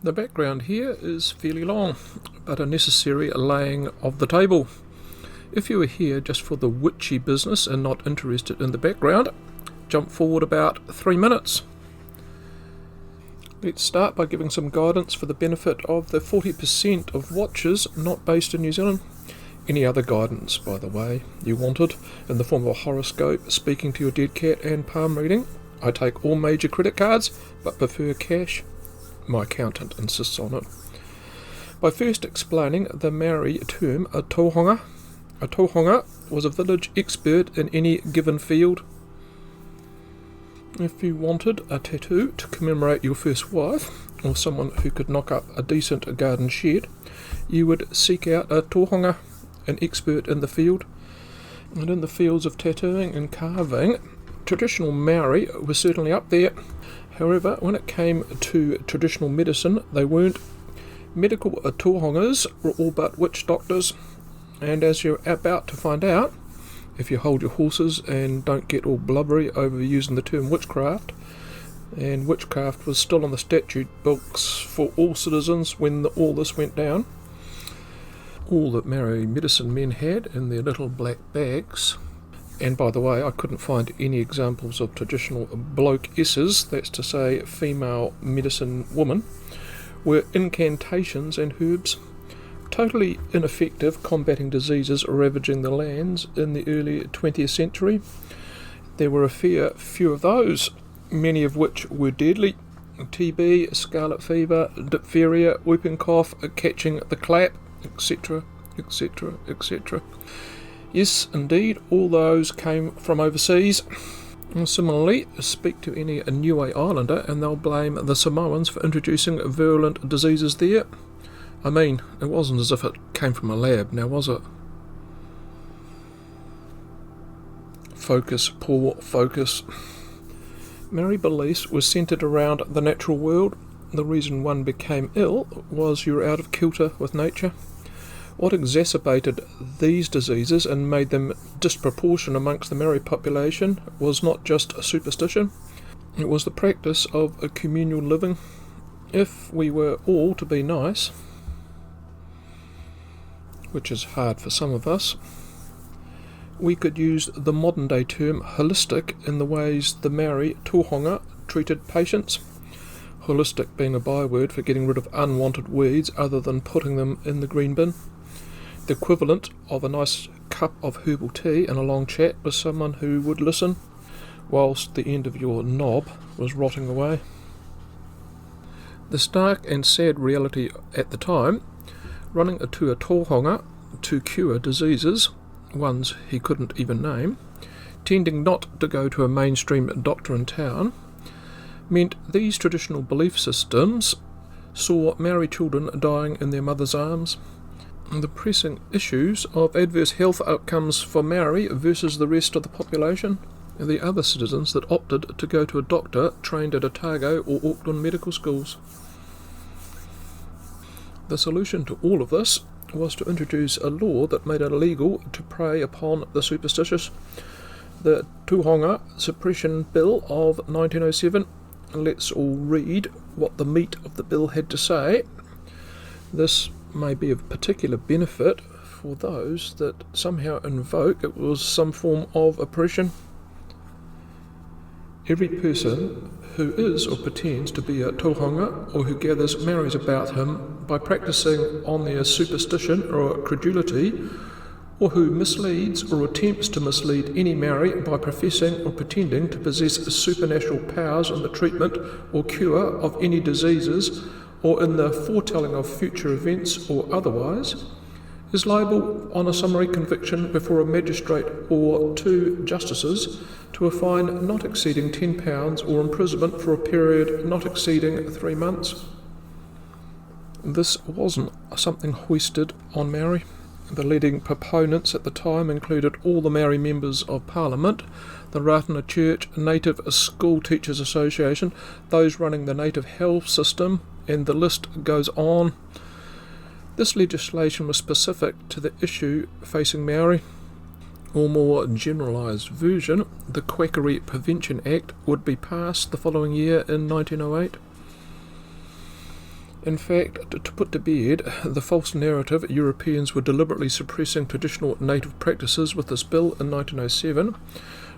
The background here is fairly long, but a necessary laying of the table. If you are here just for the witchy business and not interested in the background, jump forward about 3 minutes. Let's start by giving some guidance for the benefit of the 40% of watchers not based in New Zealand. Any other guidance, by the way, you wanted, in the form of a horoscope, speaking to your dead cat and palm reading. I take all major credit cards, but prefer cash. My accountant insists on it. By first explaining the Maori term a tohunga. A tohunga was a village expert in any given field. If you wanted a tattoo to commemorate your first wife, or someone who could knock up a decent garden shed, you would seek out a tohunga, an expert in the field. And in the fields of tattooing and carving, traditional Maori was certainly up there. However, when it came to traditional medicine, they weren't. Medical tohungas were all but witch doctors, and as you're about to find out, if you hold your horses and don't get all blubbery over using the term witchcraft, and witchcraft was still on the statute books for all citizens when all this went down. All that Maori medicine men had in their little black bags, and by the way, I couldn't find any examples of traditional bloke-esses, that's to say female medicine woman, were incantations and herbs, totally ineffective combating diseases ravaging the lands in the early 20th century. There were a fair few of those, many of which were deadly: TB, scarlet fever, diphtheria, whooping cough, catching the clap, etc., etc., etc. Yes, indeed, all those came from overseas. Similarly, speak to any Niue Islander and they'll blame the Samoans for introducing virulent diseases there. I mean, it wasn't as if it came from a lab, now was it? Focus, poor focus. Maori beliefs were centred around the natural world. The reason one became ill was you were out of kilter with nature. What exacerbated these diseases and made them disproportionate amongst the Maori population was not just a superstition, it was the practice of a communal living. If we were all to be nice, which is hard for some of us, we could use the modern day term holistic in the ways the Maori Tohunga treated patients. Holistic being a byword for getting rid of unwanted weeds other than putting them in the green bin. The equivalent of a nice cup of herbal tea and a long chat with someone who would listen, whilst the end of your knob was rotting away. The stark and sad reality at the time, running to a tohunga to cure diseases, ones he couldn't even name, tending not to go to a mainstream doctor in town, meant these traditional belief systems saw Maori children dying in their mother's arms. The pressing issues of adverse health outcomes for Maori versus the rest of the population, and the other citizens that opted to go to a doctor trained at Otago or Auckland medical schools. The solution to all of this was to introduce a law that made it illegal to prey upon the superstitious. The Tohunga Suppression Bill of 1907. Let's all read what the meat of the bill had to say. This may be of particular benefit for those that somehow invoke it was some form of oppression. Every person who is or pretends to be a tohunga, or who gathers Maoris about him by practising on their superstition or credulity, or who misleads or attempts to mislead any Maori by professing or pretending to possess supernatural powers in the treatment or cure of any diseases, or in the foretelling of future events or otherwise, is liable on a summary conviction before a magistrate or 2 justices to a fine not exceeding £10 or imprisonment for a period not exceeding 3 months. This wasn't something hoisted on Maori. The leading proponents at the time included all the Maori members of Parliament, the Ratana Church, Native School Teachers Association, those running the native health system, and the list goes on. This legislation was specific to the issue facing Maori. Or more generalised version, the Quackery Prevention Act would be passed the following year in 1908. In fact, to put to bed the false narrative Europeans were deliberately suppressing traditional native practices with this bill in 1907,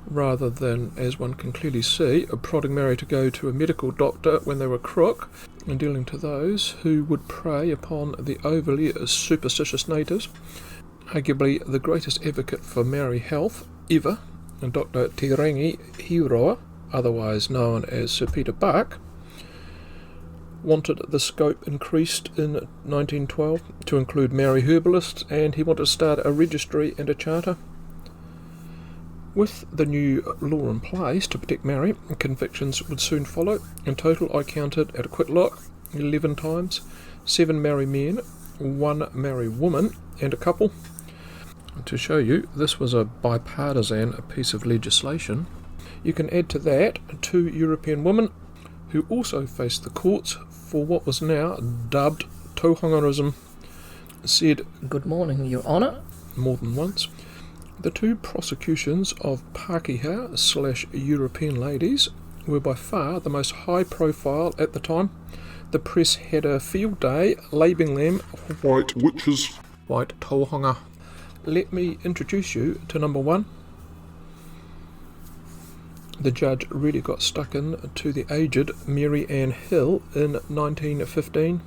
rather than, as one can clearly see, prodding Maori to go to a medical doctor when they were crook, and dealing to those who would prey upon the overly superstitious natives. Arguably the greatest advocate for Maori health ever, Dr. Te Rangi Hiroa, otherwise known as Sir Peter Buck, wanted the scope increased in 1912 to include Maori herbalists, and he wanted to start a registry and a charter. With the new law in place to protect Maori, convictions would soon follow. In total, I counted at a quick look 11 times, 7 Maori men, 1 Maori woman, and a couple. To show you, this was a bipartisan piece of legislation. You can add to that 2 European women who also faced the courts for what was now dubbed Tohungarism. Said, "Good morning, Your Honour," more than once. The 2 prosecutions of Pakeha/European ladies were by far the most high profile at the time. The press had a field day labelling them white witches, white Tohunga. Let me introduce you to number 1. The judge really got stuck in to the aged Mary Ann Hill in 1915.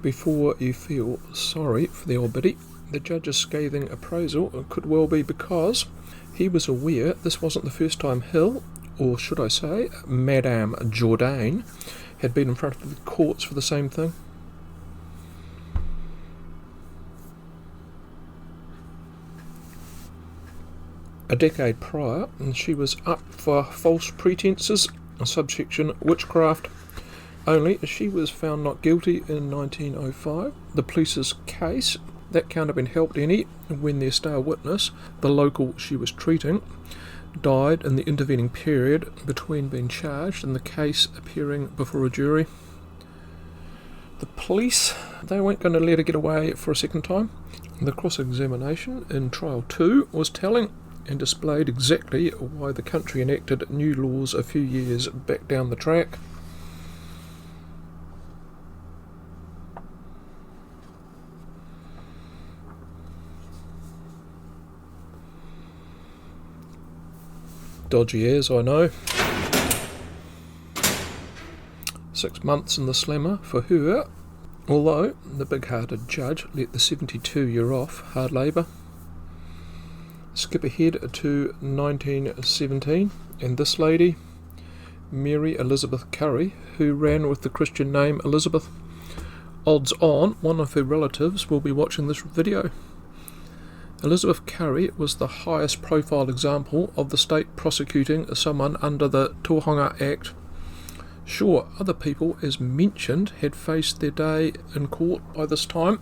Before you feel sorry for the old biddy, the judge's scathing appraisal could well be because he was aware this wasn't the first time Hill, or should I say Madame Jourdain, had been in front of the courts for the same thing. A decade prior, she was up for false pretences, subsection witchcraft. Only she was found not guilty in 1905. The police's case, that can't have been helped any when their star witness, the local she was treating, died in the intervening period between being charged and the case appearing before a jury. The police, they weren't going to let her get away for a second time. The cross-examination in trial 2 was telling and displayed exactly why the country enacted new laws a few years back down the track. Dodgy as, I know. 6 months in the slammer for her, although the big-hearted judge let the 72-year off hard labour. Skip ahead to 1917, and this lady, Mary Elizabeth Currie, who ran with the Christian name Elizabeth. Odds on one of her relatives will be watching this video. Elizabeth Currie was the highest profile example of the state prosecuting someone under the Tohunga Act. Sure, other people, as mentioned, had faced their day in court by this time.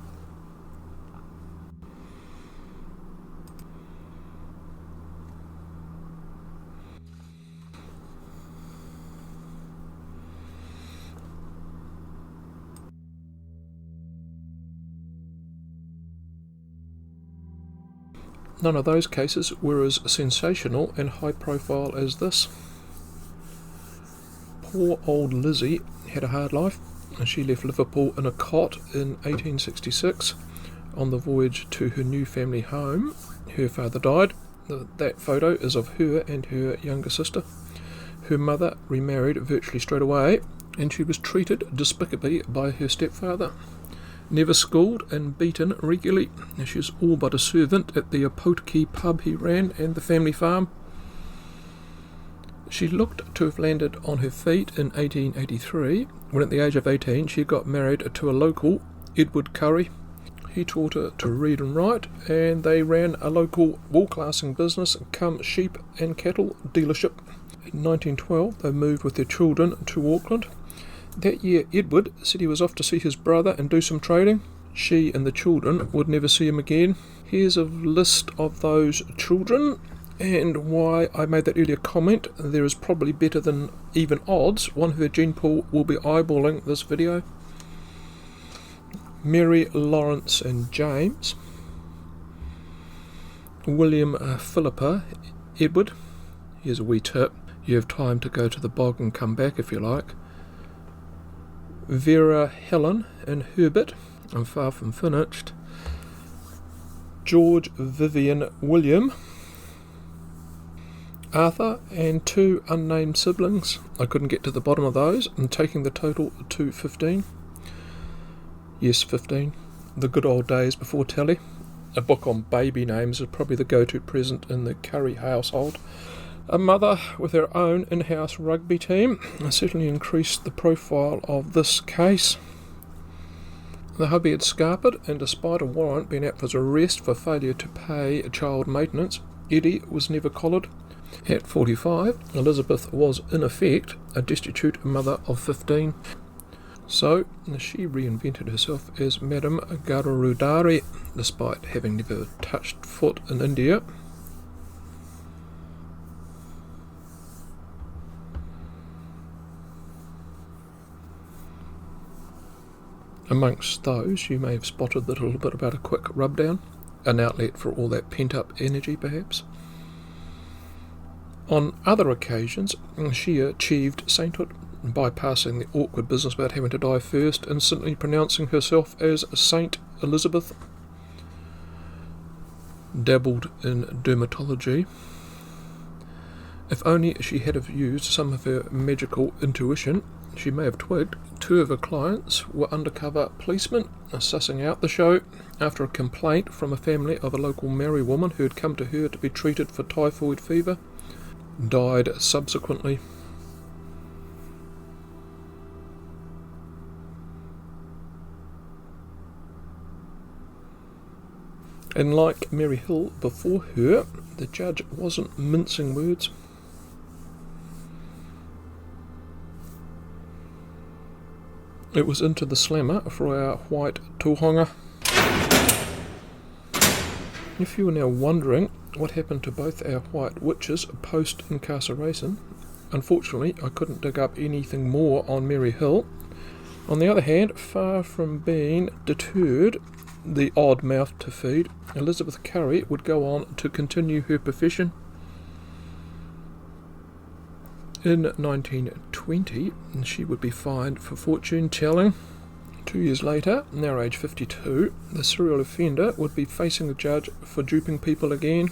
None of those cases were as sensational and high profile as this. Poor old Lizzie had a hard life. She left Liverpool in a cot in 1866 on the voyage to her new family home. Her father died. That photo is of her and her younger sister. Her mother remarried virtually straight away, and she was treated despicably by her stepfather. Never schooled and beaten regularly. She was all but a servant at the Apotiki pub he ran and the family farm. She looked to have landed on her feet in 1883, when at the age of 18 she got married to a local, Edward Currie. He taught her to read and write, and they ran a local wool-classing business, cum sheep and cattle dealership. In 1912 they moved with their children to Auckland. That year Edward said he was off to see his brother and do some trading. She and the children would never see him again. Here's a list of those children, and why I made that earlier comment. There is probably better than even odds one of her gene pool will be eyeballing this video. Mary, Lawrence and James. William Philippa Edward. Here's a wee tip. You have time to go to the bog and come back if you like. Vera Helen and Herbert, I'm far from finished. George Vivian William, Arthur, and 2 unnamed siblings. I couldn't get to the bottom of those, and taking the total to 15. Yes, 15. The good old days before tally. A book on baby names is probably the go-to present in the Currie household. A mother with her own in-house rugby team certainly increased the profile of this case. The hubby had scarpered, and despite a warrant being out for his arrest for failure to pay child maintenance, Eddie was never collared. At 45, Elizabeth was in effect a destitute mother of 15. So she reinvented herself as Madame Garurudari, despite having never touched foot in India. Amongst those, you may have spotted that a little bit about a quick rub-down, an outlet for all that pent-up energy, perhaps. On other occasions, she achieved sainthood, bypassing the awkward business about having to die first, instantly pronouncing herself as Saint Elizabeth. Dabbled in dermatology. If only she had have used some of her magical intuition, she may have twigged 2 of her clients were undercover policemen sussing out the show after a complaint from a family of a local Maori woman who had come to her to be treated for typhoid fever. Died subsequently. And like Mary Hill before her, the judge wasn't mincing words. It was into the slammer for our white Tohunga. If you are now wondering what happened to both our white witches post-incarceration, unfortunately I couldn't dig up anything more on Mary Hill. On the other hand, far from being deterred, the odd mouth to feed, Elizabeth Currie would go on to continue her profession. In 1920, she would be fined for fortune-telling. 2 years later, now age 52, the serial offender would be facing the judge for duping people again.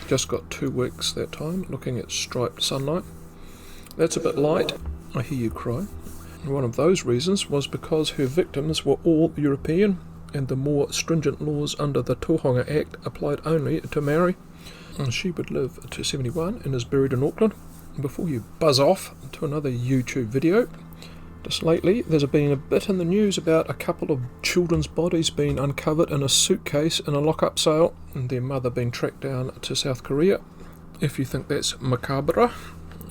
Just got 2 weeks that time, looking at striped sunlight. That's a bit light, I hear you cry. One of those reasons was because her victims were all European, and the more stringent laws under the Tohunga Act applied only to Maori. She would live to 71 and is buried in Auckland. Before you buzz off to another YouTube video, just lately there's been a bit in the news about a couple of children's bodies being uncovered in a suitcase in a lock-up sale, and their mother being tracked down to South Korea. If you think that's macabre,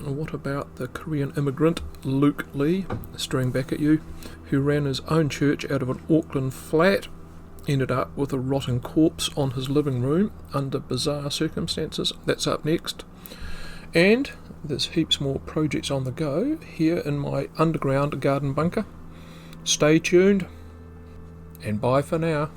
what about the Korean immigrant Luke Lee, staring back at you, who ran his own church out of an Auckland flat, ended up with a rotting corpse on his living room under bizarre circumstances? That's up next. And there's heaps more projects on the go here in my underground garden bunker. Stay tuned, and bye for now.